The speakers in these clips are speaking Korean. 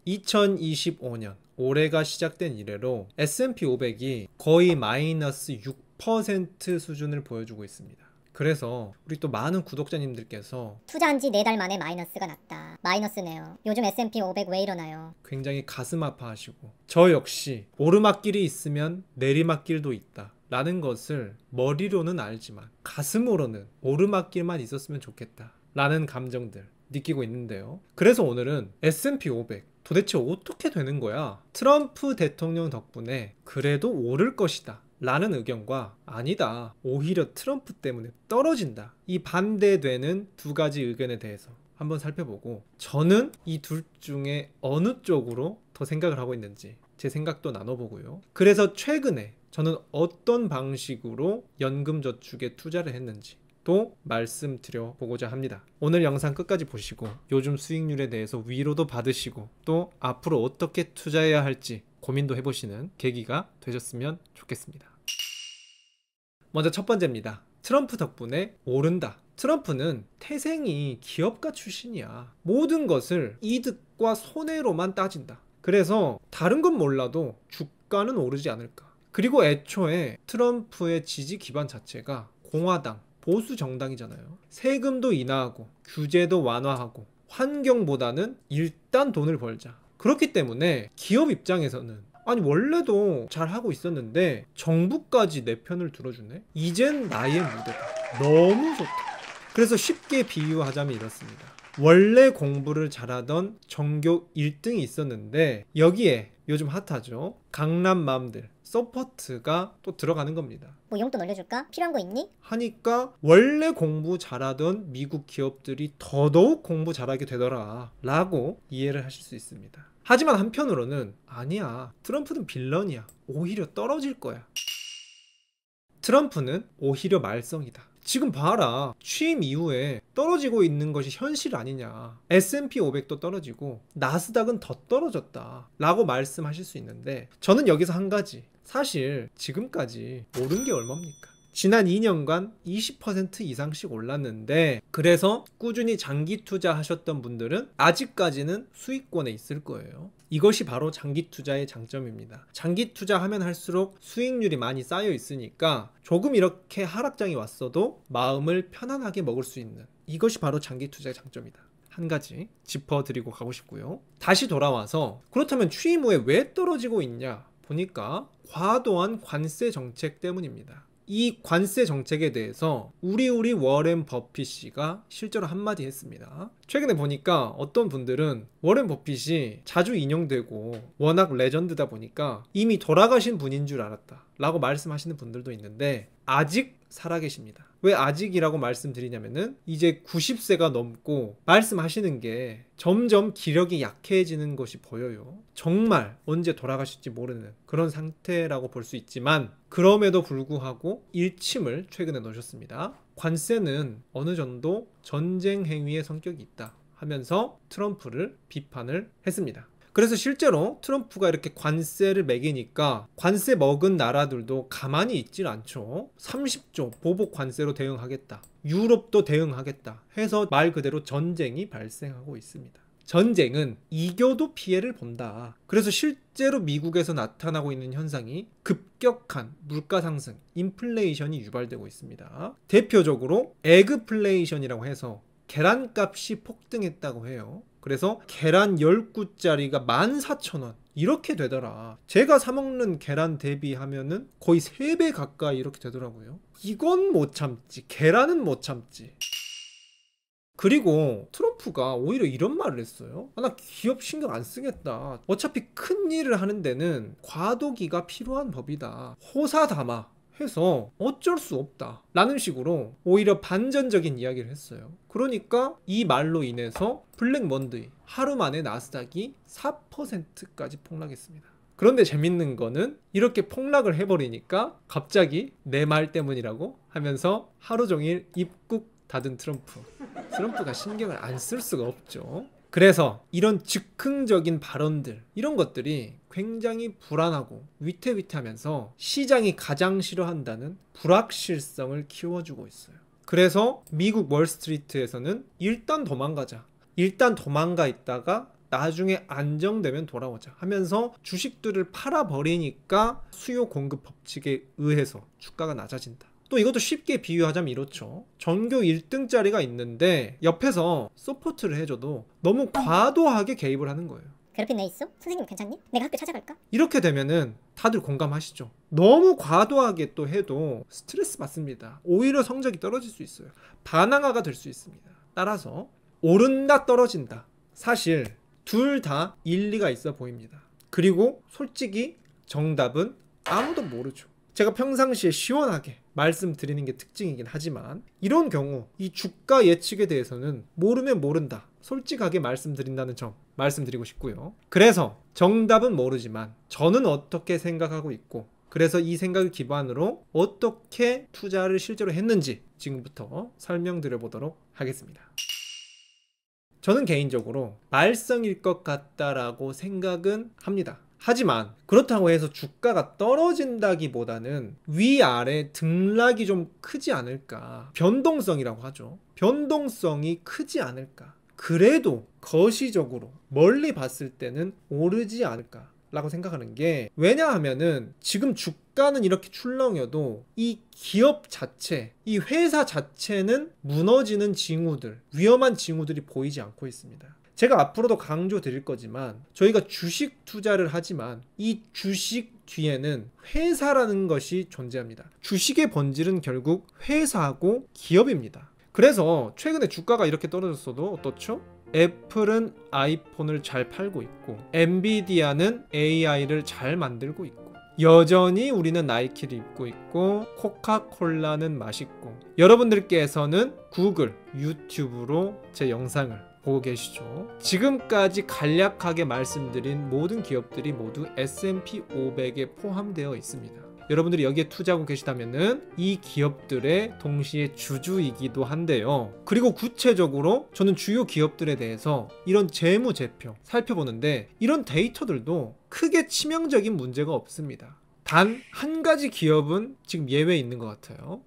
2025년 올해가 시작된 이래로 S&P 500이 거의 마이너스 6% 수준을 보여주고 있습니다. 그래서 우리 또 많은 구독자님들께서 투자한 지 4달 만에 마이너스가 났다. 마이너스네요. 요즘 S&P 500 왜 이러나요? 굉장히 가슴 아파하시고, 저 역시 오르막길이 있으면 내리막길도 있다 라는 것을 머리로는 알지만 가슴으로는 오르막길만 있었으면 좋겠다 라는 감정들 느끼고 있는데요. 그래서 오늘은 S&P 500 도대체 어떻게 되는 거야? 트럼프 대통령 덕분에 그래도 오를 것이다 라는 의견과, 아니다, 오히려 트럼프 때문에 떨어진다, 이 반대되는 두 가지 의견에 대해서 한번 살펴보고, 저는 이 둘 중에 어느 쪽으로 더 생각을 하고 있는지 제 생각도 나눠보고요. 그래서 최근에 저는 어떤 방식으로 연금저축에 투자를 했는지 또 말씀드려 보고자 합니다. 오늘 영상 끝까지 보시고 요즘 수익률에 대해서 위로도 받으시고 또 앞으로 어떻게 투자해야 할지 고민도 해보시는 계기가 되셨으면 좋겠습니다. 먼저 첫 번째입니다. 트럼프 덕분에 오른다. 트럼프는 태생이 기업가 출신이야. 모든 것을 이득과 손해로만 따진다. 그래서 다른 건 몰라도 주가는 오르지 않을까. 그리고 애초에 트럼프의 지지 기반 자체가 공화당, 보수 정당이잖아요. 세금도 인하하고 규제도 완화하고 환경보다는 일단 돈을 벌자. 그렇기 때문에 기업 입장에서는, 아니 원래도 잘하고 있었는데 정부까지 내 편을 들어주네? 이젠 나의 무대다. 너무 좋다. 그래서 쉽게 비유하자면 이렇습니다. 원래 공부를 잘하던 전교 1등이 있었는데 여기에 요즘 핫하죠, 강남맘들 서포트가 또 들어가는 겁니다. 뭐 용돈 올려줄까? 필요한 거 있니? 하니까 원래 공부 잘하던 미국 기업들이 더더욱 공부 잘하게 되더라 라고 이해를 하실 수 있습니다. 하지만 한편으로는 아니야, 트럼프는 빌런이야, 오히려 떨어질 거야. 트럼프는 오히려 말썽이다. 지금 봐라, 취임 이후에 떨어지고 있는 것이 현실 아니냐. S&P 500도 떨어지고 나스닥은 더 떨어졌다 라고 말씀하실 수 있는데, 저는 여기서 한 가지, 사실 지금까지 오른 게 얼마입니까? 지난 2년간 20% 이상씩 올랐는데, 그래서 꾸준히 장기 투자하셨던 분들은 아직까지는 수익권에 있을 거예요. 이것이 바로 장기 투자의 장점입니다. 장기 투자하면 할수록 수익률이 많이 쌓여 있으니까 조금 이렇게 하락장이 왔어도 마음을 편안하게 먹을 수 있는, 이것이 바로 장기 투자의 장점이다. 한 가지 짚어드리고 가고 싶고요. 다시 돌아와서, 그렇다면 취임 후에 왜 떨어지고 있냐 보니까 과도한 관세 정책 때문입니다. 이 관세 정책에 대해서 우리 워렌 버핏이가 실제로 한마디 했습니다. 최근에 보니까 어떤 분들은 워렌 버핏이 자주 인용되고 워낙 레전드다 보니까 이미 돌아가신 분인 줄 알았다 라고 말씀하시는 분들도 있는데, 아직 살아계십니다. 왜 아직이라고 말씀드리냐면은 이제 90세가 넘고 말씀하시는 게 점점 기력이 약해지는 것이 보여요. 정말 언제 돌아가실지 모르는 그런 상태라고 볼 수 있지만, 그럼에도 불구하고 일침을 최근에 놓으셨습니다. 관세는 어느 정도 전쟁 행위의 성격이 있다 하면서 트럼프를 비판을 했습니다. 그래서 실제로 트럼프가 이렇게 관세를 매기니까 관세 먹은 나라들도 가만히 있질 않죠. 30조 보복 관세로 대응하겠다, 유럽도 대응하겠다 해서 말 그대로 전쟁이 발생하고 있습니다. 전쟁은 이겨도 피해를 본다. 그래서 실제로 미국에서 나타나고 있는 현상이 급격한 물가 상승, 인플레이션이 유발되고 있습니다. 대표적으로 에그플레이션이라고 해서 계란값이 폭등했다고 해요. 그래서 계란 10구짜리가 14,000원 이렇게 되더라. 제가 사먹는 계란 대비하면은 거의 3배 가까이 이렇게 되더라고요. 이건 못 참지, 계란은 못 참지. 그리고 트럼프가 오히려 이런 말을 했어요. 나 기업 신경 안 쓰겠다. 어차피 큰 일을 하는 데는 과도기가 필요한 법이다. 호사다마 해서 어쩔 수 없다 라는 식으로 오히려 반전적인 이야기를 했어요. 그러니까 이 말로 인해서 블랙먼데이 하루 만에 나스닥이 4%까지 폭락했습니다. 그런데 재밌는 거는 이렇게 폭락을 해버리니까 갑자기 내 말 때문이라고 하면서 하루 종일 입국 닫은 트럼프가 신경을 안 쓸 수가 없죠. 그래서 이런 즉흥적인 발언들, 이런 것들이 굉장히 불안하고 위태위태하면서 시장이 가장 싫어한다는 불확실성을 키워주고 있어요. 그래서 미국 월스트리트에서는 일단 도망가 있다가 나중에 안정되면 돌아오자 하면서 주식들을 팔아버리니까 수요 공급 법칙에 의해서 주가가 낮아진다. 또 이것도 쉽게 비유하자면 이렇죠. 전교 1등짜리가 있는데 옆에서 서포트를 해줘도 너무 과도하게 개입을 하는 거예요. 괴롭힌 애 있어? 선생님 괜찮니? 내가 학교 찾아갈까? 이렇게 되면은 다들 공감하시죠? 너무 과도하게 또 해도 스트레스 받습니다. 오히려 성적이 떨어질 수 있어요. 반항아가 될 수 있습니다. 따라서 오른다 떨어진다, 사실 둘 다 일리가 있어 보입니다. 그리고 솔직히 정답은 아무도 모르죠. 제가 평상시에 시원하게 말씀드리는 게 특징이긴 하지만 이런 경우 이 주가 예측에 대해서는 모르면 모른다, 솔직하게 말씀드린다는 점 말씀드리고 싶고요. 그래서 정답은 모르지만 저는 어떻게 생각하고 있고, 그래서 이 생각을 기반으로 어떻게 투자를 실제로 했는지 지금부터 설명드려 보도록 하겠습니다. 저는 개인적으로 말썽일 것 같다라고 생각은 합니다. 하지만 그렇다고 해서 주가가 떨어진다기보다는 위아래 등락이 좀 크지 않을까, 변동성이라고 하죠. 변동성이 크지 않을까, 그래도 거시적으로 멀리 봤을 때는 오르지 않을까 라고 생각하는 게, 왜냐하면은 지금 주가는 이렇게 출렁여도 이 기업 자체, 이 회사 자체는 무너지는 징후들, 위험한 징후들이 보이지 않고 있습니다. 제가 앞으로도 강조 드릴 거지만 저희가 주식 투자를 하지만 이 주식 뒤에는 회사라는 것이 존재합니다. 주식의 본질은 결국 회사하고 기업입니다. 그래서 최근에 주가가 이렇게 떨어졌어도 어떻죠? 애플은 아이폰을 잘 팔고 있고, 엔비디아는 AI를 잘 만들고 있고, 여전히 우리는 나이키를 입고 있고, 코카콜라는 맛있고, 여러분들께서는 구글, 유튜브로 제 영상을 보고 계시죠. 지금까지 간략하게 말씀드린 모든 기업들이 모두 S&P 500에 포함되어 있습니다. 여러분들이 여기에 투자하고 계시다면은 이 기업들의 동시에 주주이기도 한데요. 그리고 구체적으로 저는 주요 기업들에 대해서 이런 재무제표 살펴보는데 이런 데이터들도 크게 치명적인 문제가 없습니다. 단 한 가지 기업은 지금 예외 있는 것 같아요.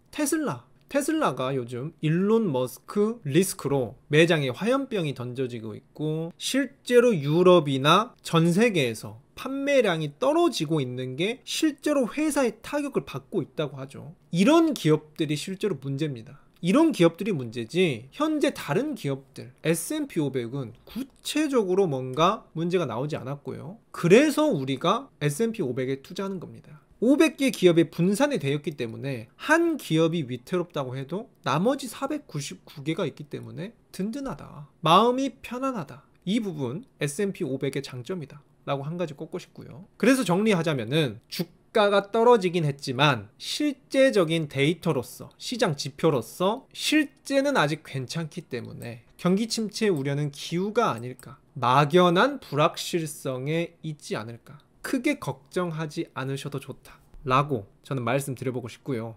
테슬라가 요즘 일론 머스크 리스크로 매장에 화염병이 던져지고 있고, 실제로 유럽이나 전 세계에서 판매량이 떨어지고 있는 게 실제로 회사의 타격을 받고 있다고 하죠. 이런 기업들이 실제로 문제입니다. 이런 기업들이 문제지 현재 다른 기업들 S&P 500은 구체적으로 뭔가 문제가 나오지 않았고요. 그래서 우리가 S&P 500에 투자하는 겁니다. 500개 기업이 분산이 되었기 때문에 한 기업이 위태롭다고 해도 나머지 499개가 있기 때문에 든든하다, 마음이 편안하다, 이 부분 S&P 500의 장점이다 라고 한 가지 꼽고 싶고요. 그래서 정리하자면은 주가가 떨어지긴 했지만 실제적인 데이터로서, 시장 지표로서 실제는 아직 괜찮기 때문에 경기 침체 우려는 기우가 아닐까, 막연한 불확실성에 있지 않을까, 크게 걱정하지 않으셔도 좋다 라고 저는 말씀드려보고 싶고요.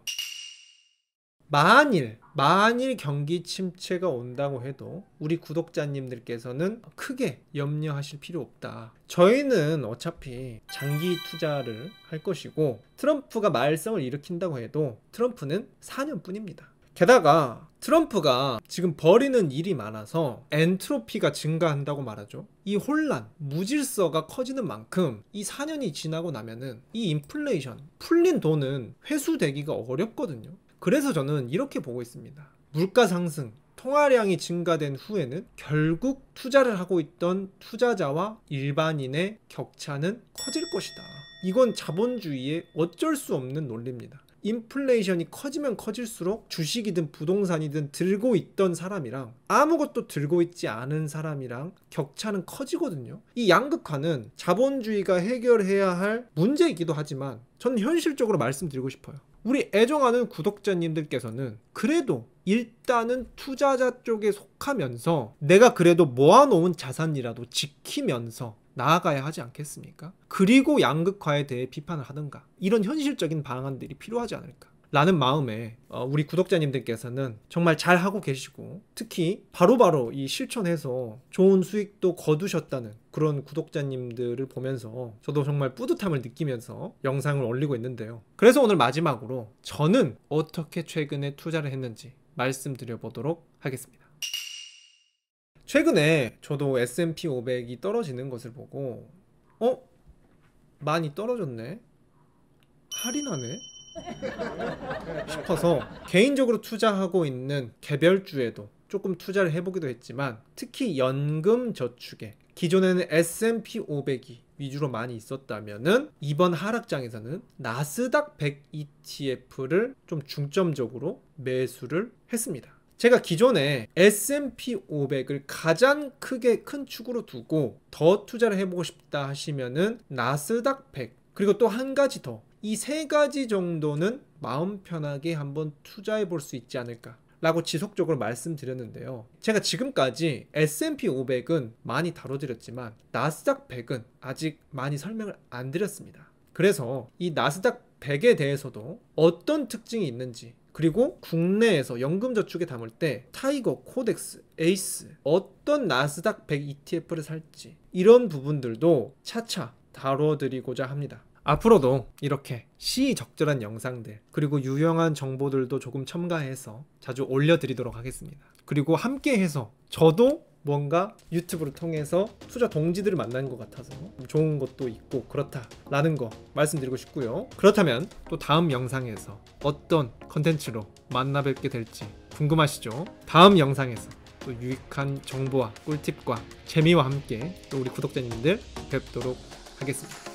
만일 경기 침체가 온다고 해도 우리 구독자님들께서는 크게 염려하실 필요 없다. 저희는 어차피 장기 투자를 할 것이고, 트럼프가 말썽을 일으킨다고 해도 트럼프는 4년 뿐입니다. 게다가 트럼프가 지금 벌이는 일이 많아서 엔트로피가 증가한다고 말하죠. 이 혼란, 무질서가 커지는 만큼 이 4년이 지나고 나면은 이 인플레이션, 풀린 돈은 회수되기가 어렵거든요. 그래서 저는 이렇게 보고 있습니다. 물가 상승, 통화량이 증가된 후에는 결국 투자를 하고 있던 투자자와 일반인의 격차는 커질 것이다. 이건 자본주의의 어쩔 수 없는 논리입니다. 인플레이션이 커지면 커질수록 주식이든 부동산이든 들고 있던 사람이랑 아무것도 들고 있지 않은 사람이랑 격차는 커지거든요. 이 양극화는 자본주의가 해결해야 할 문제이기도 하지만 저는 현실적으로 말씀드리고 싶어요. 우리 애정하는 구독자님들께서는 그래도 일단은 투자자 쪽에 속하면서 내가 그래도 모아놓은 자산이라도 지키면서 나아가야 하지 않겠습니까? 그리고 양극화에 대해 비판을 하든가, 이런 현실적인 방안들이 필요하지 않을까 라는 마음에 우리 구독자님들께서는 정말 잘 하고 계시고, 특히 바로바로 이 실천해서 좋은 수익도 거두셨다는 그런 구독자님들을 보면서 저도 정말 뿌듯함을 느끼면서 영상을 올리고 있는데요. 그래서 오늘 마지막으로 저는 어떻게 최근에 투자를 했는지 말씀드려 보도록 하겠습니다. 최근에 저도 S&P 500이 떨어지는 것을 보고 많이 떨어졌네? 할인하네? 싶어서 개인적으로 투자하고 있는 개별주에도 조금 투자를 해보기도 했지만, 특히 연금 저축에 기존에는 S&P 500이 위주로 많이 있었다면은 이번 하락장에서는 나스닥 100 ETF를 좀 중점적으로 매수를 했습니다. 제가 기존에 S&P 500을 가장 큰 축으로 두고 더 투자를 해보고 싶다 하시면은 나스닥 100, 그리고 또 한 가지 더, 이 세 가지 정도는 마음 편하게 한번 투자해 볼 수 있지 않을까 라고 지속적으로 말씀드렸는데요. 제가 지금까지 S&P 500은 많이 다뤄드렸지만 나스닥 100은 아직 많이 설명을 안 드렸습니다. 그래서 이 나스닥 100에 대해서도 어떤 특징이 있는지, 그리고 국내에서 연금저축에 담을 때 타이거, 코덱스, 에이스, 어떤 나스닥 100 ETF를 살지, 이런 부분들도 차차 다뤄드리고자 합니다. 앞으로도 이렇게 시의적절한 영상들, 그리고 유용한 정보들도 조금 첨가해서 자주 올려드리도록 하겠습니다. 그리고 함께해서 저도 뭔가 유튜브를 통해서 투자 동지들을 만난 것 같아서 좋은 것도 있고 그렇다라는 거 말씀드리고 싶고요. 그렇다면 또 다음 영상에서 어떤 컨텐츠로 만나 뵙게 될지 궁금하시죠? 다음 영상에서 또 유익한 정보와 꿀팁과 재미와 함께 또 우리 구독자님들 뵙도록 하겠습니다.